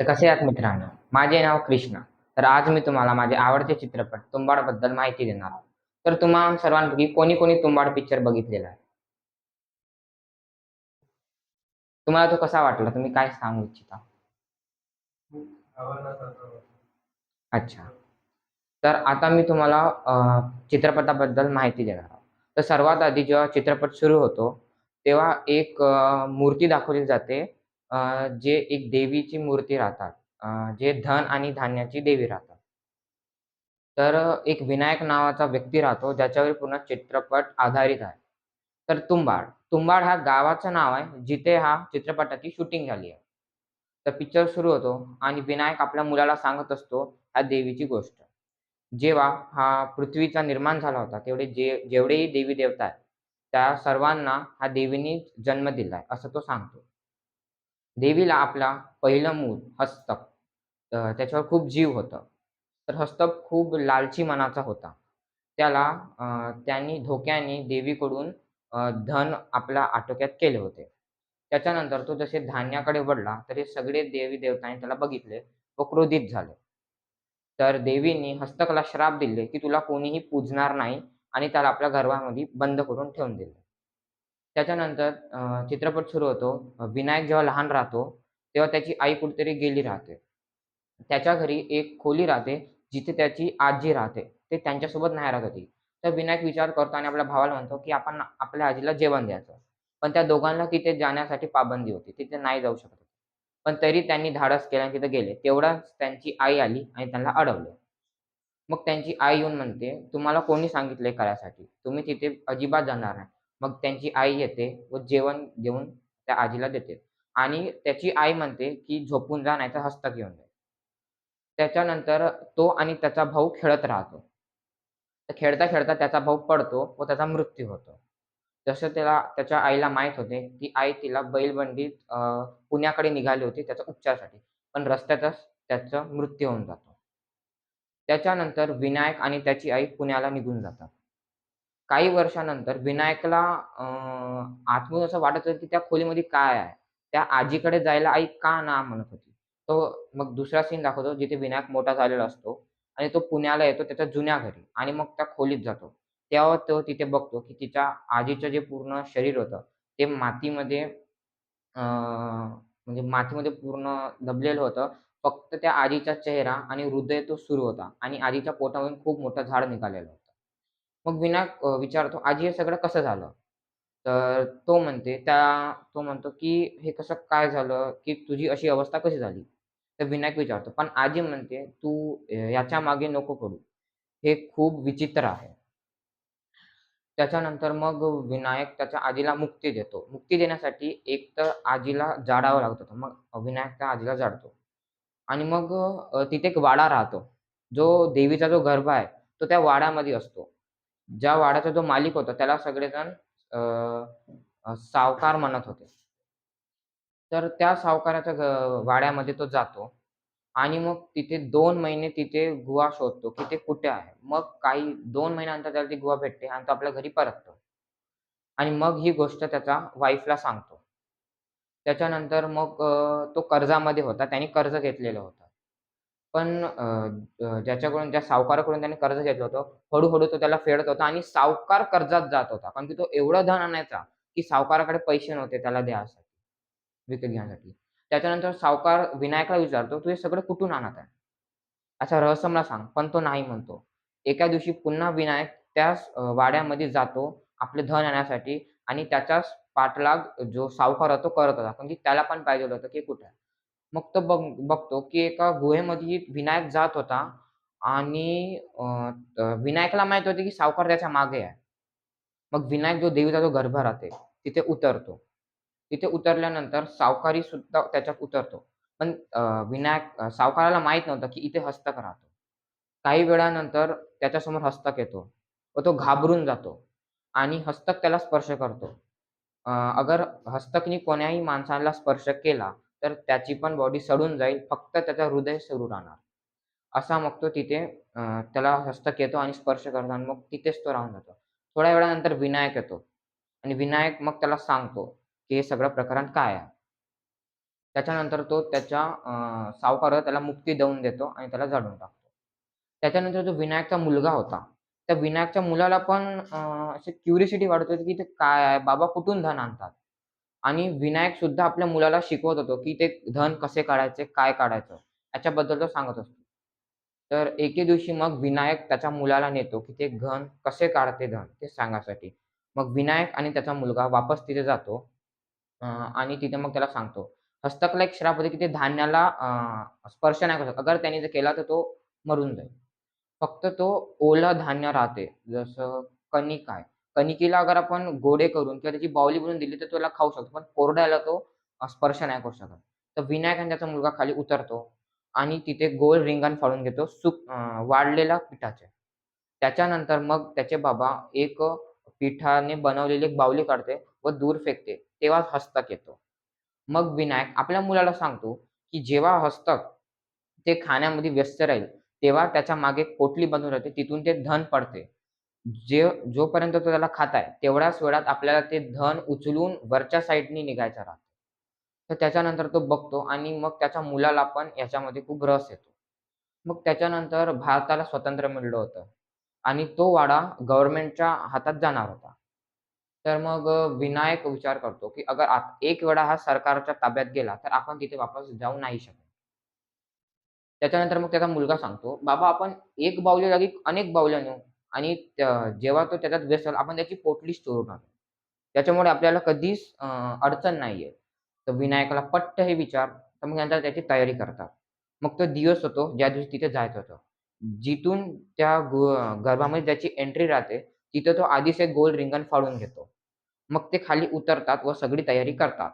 तर कसे आहात मित्रांनो? माझे नाव कृष्ण. तर आज मी तुम्हाला माझे आवडते चित्रपट तुंबाडबद्दल माहिती देणार आहे. तर तुम्हा सर्वांपैकी कोणी तुंबाड पिक्चर बघितलेला आहे? तुम्हाला तो कसा वाटला? तुम्ही काय सांगू इच्छिता? अच्छा. तर आता मी तुम्हाला चित्रपटाबद्दल माहिती देणार आहे. तर सर्वात आधी जेव्हा चित्रपट सुरू होतो, तेव्हा एक मूर्ती दाखवली जाते. जे एक देवीची मूर्ती राहतात. जे धन आणि धान्याची देवी राहतात. तर एक विनायक नावाचा व्यक्ती राहतो, ज्याच्यावर पूर्ण चित्रपट आधारित आहे. तर तुंबाड. तुंबाड हा गावाचं नाव आहे, जिथे हा चित्रपटाची शूटिंग झाली आहे. तर पिक्चर सुरू होतो आणि विनायक आपल्या मुलाला सांगत असतो, ह्या देवीची गोष्ट. जेव्हा हा पृथ्वीचा निर्माण झाला होता, तेवढे जेवढेही देवी-देवता आहेत, त्या सर्वांना ह्या देवीनीच जन्म दिलाय, असं तो सांगतो. देवीला आपला पहिलं मूल हस्तक त्याच्यावर खूप जीव होता. तर हस्तक खूप लालची मनाचा होता. त्याला त्यांनी धोक्याने देवीकडून धन आपल्या आटोक्यात केले होते. त्याच्यानंतर तो जसे धान्याकडे वळला, तर हे सगळे देवी-देवतांनी त्याला बघितले व क्रोधित झाले. तर देवींनी हस्तकला श्राप दिले, की तुला कोणीही पूजणार नाही आणि त्याला आपल्या गर्भामध्ये बंद करून ठेवून दिले. त्याच्यानंतर चित्रपट सुरू होतो. विनायक जेव्हा लहान राहतो, तेव्हा त्याची आई कुठेतरी गेली राहते. त्याच्या घरी एक खोली राहते, जिथे त्याची आजी राहते. ते त्यांच्यासोबत नाही राहत होती. तर विनायक विचार करतो आणि आपल्या भावाला म्हणतो, की आपण आपल्या आजीला जेवण द्यायचं. पण त्या दोघांना तिथे जाण्यासाठी पाबंदी होती. तिथे नाही जाऊ शकत. पण तरी त्यांनी धाडस केलं आणि तिथे गेले. तेवढ्याच त्यांची आई आली आणि त्यांना अडवलं. मग त्यांची आई येऊन म्हणते, "तुम्हाला कोणी सांगितलंय करायसाठी? तुम्ही तिथे अजिबात जाणार नाही." मग त्यांची आई येते व जेवण देऊन त्या आजीला देते आणि त्याची आई म्हणते, की "झोपून जा, नाहीतर हस्त घेऊन जा." त्याच्यानंतर तो आणि त्याचा भाऊ खेळत राहतो. तर खेळता-खेळता त्याचा भाऊ पडतो व त्याचा मृत्यू होतो. जसं त्याला त्याच्या आईला माहीत होते, ती आई तिला बैलबंडीत पुण्याकडे निघाली होती त्याच्या उपचारासाठी. पण रस्त्यातच त्याचा मृत्यू होऊन जातो. त्याच्यानंतर विनायक आणि त्याची आई पुण्याला निघून जातात. काही वर्षानंतर विनायकला आतमधून असं वाटत होतं, की त्या खोलीमध्ये काय आहे? त्या आजीकडे जायला आई का ना म्हणत होती. तो मग दुसरा सीन दाखवतो जिथे विनायक मोठा झालेला असतो आणि तो पुण्याला येतो त्याच्या जुन्या घरी आणि मग त्या खोलीत जातो. तेव्हा तो तिथे बघतो, की तिच्या आजीचं जे पूर्ण शरीर होतं, ते मातीमध्ये म्हणजे मातीमध्ये पूर्ण दबलेलं होतं. फक्त त्या आजीचा चेहरा आणि हृदय तो सुरू होता आणि आजीच्या पोटामधून खूप मोठं झाड निघालेलं होतं. मग विनायक विचारतो, "आजी हे सगळं कसं झालं?" तर तो म्हणतो, की "हे कसं काय झालं, की तुझी अशी अवस्था कशी झाली?" तर विनायक विचारतो. पण आजी म्हणते, "तू याच्या मागे नको पडू. हे खूप विचित्र आहे." त्याच्यानंतर मग विनायक त्याच्या आजीला मुक्ती देतो. मुक्ती देण्यासाठी एकतर आजीला जाळावं लागत होतं. मग विनायक त्या आजीला जाळतो आणि मग तिथे एक वाडा राहतो. जो देवीचा जो गर्भ आहे, तो त्या वाड्यामध्ये असतो. ज्या वाड्याचा जो मालिक होता त्याला सगळेजण अ, सावकार म्हणत होते. तर त्या सावकाराच्या वाड्यामध्ये तो जातो आणि मग तिथे 2 महिने तिथे गुहा शोधतो, की ते कुठे आहे. मग काही 2 महिन्यानंतर त्याला ती गुहा भेटते आणि तो आपल्या घरी परततो. आणि मग ही गोष्ट त्याच्या वाईफला सांगतो. त्याच्यानंतर मग तो कर्जामध्ये होता. त्याने कर्ज घेतलेलं होतं. पण ज्या सावकाराकडून त्याने कर्ज घेतलं होतं, हळू-हळू तो त्याला फेडत होता आणि सावकार कर्जात जात होता. कारण की तो एवढं धन आणायचा, की सावकाराकडे पैसे नव्हते त्याला द्यायसाठी, विकत घेण्यासाठी. त्याच्यानंतर सावकार विनायकला विचारतो, "तू हे सगळं कुठून आणत आहे? अच्छा रहस्य मला सांग." पण तो नाही म्हणतो. एका दिवशी पुन्हा विनायक त्याच वाड्यामध्ये जातो आपले धन आणण्यासाठी आणि त्याचाच पाठलाग जो सावकार होता तो करत होता. कारण की त्याला पण पाहिजेल होतं, की कुठे आहे. मग तो बघतो, की एका गुहेमध्ये विनायक जात होता आणि विनायकला माहीत होते, की सावकार त्याच्या मागे आहे. मग विनायक जो देवीचा जो गर्भ राहते, तिथे उतरतो. तिथे उतरल्यानंतर सावकारी सुद्धा त्याच्यात उतरतो. पण सावकाराला माहीत नव्हतं, की इथे हस्तक राहतो. काही वेळानंतर त्याच्यासमोर हस्तक येतो व तो घाबरून जातो आणि हस्तक त्याला स्पर्श करतो. अगर हस्तकनी कोण्याही माणसाला स्पर्श केला, तर त्याची पण बॉडी सडून जाईल. फक्त त्याचं हृदय सुरू राहणार. असा मग तो तिथे त्याला हस्तक येतो आणि स्पर्श करतो आणि मग तिथेच तो राहून जातो. थोड्या वेळानंतर विनायक येतो आणि विनायक मग त्याला सांगतो, की हे सगळं प्रकरण काय आहे. त्याच्यानंतर तो त्याच्या सावकार त्याला मुक्ती देऊन देतो आणि त्याला जाळून टाकतो. त्याच्यानंतर जो विनायकचा मुलगा होता, त्या विनायकच्या मुलाला पण अशी क्युरिओसिटी वाटत होती, की ते काय आहे? बाबा कुठून धन आणतात? आणि विनायक सुद्धा आपल्या मुलाला शिकवत होतो, की ते धन कसे काढायचे, काय काढायचं याच्याबद्दल तो सांगत असतो. तर एके दिवशी मग विनायक त्याच्या मुलाला नेतो, की ते धन कसे काढते धन ते सांगण्यासाठी. मग विनायक आणि त्याचा मुलगा वापस तिथे जातो आणि तिथे मग त्याला सांगतो. हस्तकला एक श्राप होते, की ते धान्याला स्पर्श नाही करू शकत. अगर त्याने जर केला तर तो मरून जाईल. फक्त तो ओलं धान्य राहते. जसं कणिक आहे. कणिकेला अगर आपण गोडे करून किंवा त्याची बाहुली बनवून दिली, तर त्याला खाऊ शकतो. पण कोरड्याला तो स्पर्श नाही करू शकत. तर विनायक आणि त्याचा मुलगा खाली उतरतो आणि तिथे गोल रिंगण फाडून घेतो वाळलेल्या पिठाचे. त्याच्यानंतर मग त्याचे बाबा एक पिठाने बनवलेली एक बाहुली काढते व दूर फेकते. तेव्हा हस्तक येतो. मग विनायक आपल्या मुलाला सांगतो, की जेव्हा हस्तक ते खाण्यामध्ये व्यस्त राहील, तेव्हा त्याच्या मागे एक पोटली बनवून राहते. तिथून ते धन पडते. जोपर्यंत तो त्याला खात आहे, तेवढ्याच वेळात आपल्याला ते धन उचलून वरच्या साइडनी निघायचं राहतं. तर त्याच्यानंतर तो बघतो आणि मग त्याच्या मुलाला पण याच्यामध्ये खूप रस येतो. मग त्याच्यानंतर भारताला स्वातंत्र्य मिळलं होतं आणि तो वाडा गव्हर्नमेंटच्या हातात जाणार होता. तर मग विनायक विचार करतो, की अगर एक वेळा हा सरकारच्या ताब्यात गेला, तर आपण तिथे वापस जाऊ नाही शकत. त्याच्यानंतर मग त्याचा मुलगा सांगतो, "बाबा आपण एक बाहुली जागी अनेक बाहुल्या नेऊ आणि जेव्हा तो त्याच्यात व्यस्त होईल, आपण त्याची पोटलीच चोरून आणू. त्याच्यामुळे आपल्याला कधीच अडचण नाही येत." तर विनायकाला पटतं हे विचार, तर मग नंतर त्याची तयारी करतात. मग तो दिवस होतो, ज्या दिवशी तिथे जायचं होतं. जिथून त्या गर्भामध्ये ज्याची एंट्री राहते, तिथं तो आधीच एक गोल रिंगण फाडून घेतो. मग ते खाली उतरतात व सगळी तयारी करतात.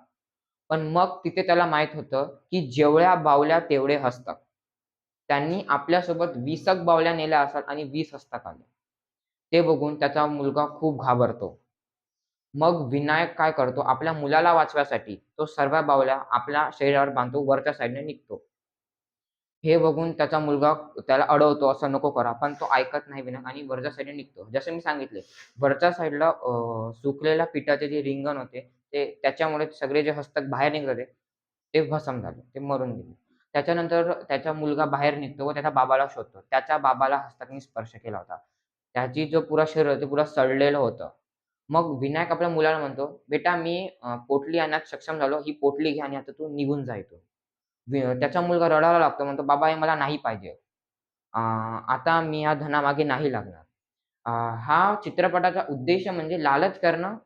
पण मग तिथे त्याला माहीत होतं, की जेवढ्या बाहुल्या तेवढे हस्तक. त्यांनी आपल्यासोबत 20 बाहुल्या नेल्या असतात आणि 20 हस्तक आले. ते बघून त्याचा मुलगा खूप घाबरतो. मग विनायक काय करतो, आपल्या मुलाला वाचवायसाठी तो सर्व बाहुल्या आपल्या शरीरावर बांधतो, वरच्या साइडने निघतो. हे बघून त्याचा मुलगा त्याला अडवतो, "असं नको करा." पण तो ऐकत नाही विनायक आणि वरच्या साइडने निघतो. जसं मी सांगितले, वरच्या साइडला सुकलेल्या पिठाचे जे रिंगण होते, ते त्याच्यामुळे सगळे जे हस्तक बाहेर निघत होते, ते भस्म झाले. ते मरून गेले. त्याच्यानंतर त्याचा मुलगा बाहेर निघतो व त्याच्या बाबाला शोधतो. त्याच्या बाबाला हस्तकनी स्पर्श केला होता. त्याची जो पुरा शरीर होतं, ते पुरा सडलेलं होतं. मग विनायक आपल्या मुलाला म्हणतो, "बेटा मी पोटली आणण्यात सक्षम झालो. ही पोटली घे आणि आता तू निघून जा इथून." त्याचा मुलगा रडायला लागतो. म्हणतो, "बाबा हे मला नाही पाहिजे. आता मी या धनामागे नाही लागणार." अ, हा चित्रपटाचा उद्देश म्हणजे लालच करणं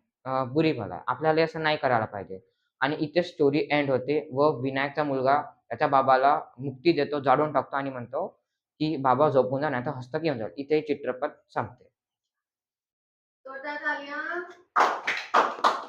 बुरी बला आहे. आपल्याला असं नाही करायला पाहिजे. आणि इथे स्टोरी एंड होते व विनायकचा मुलगा त्याच्या बाबाला मुक्ती देतो, जाळून टाकतो आणि म्हणतो, की "बाबा झोपून जा, नाहीतर हस्तक घेऊन जाईल." इथे चित्रपट संपते.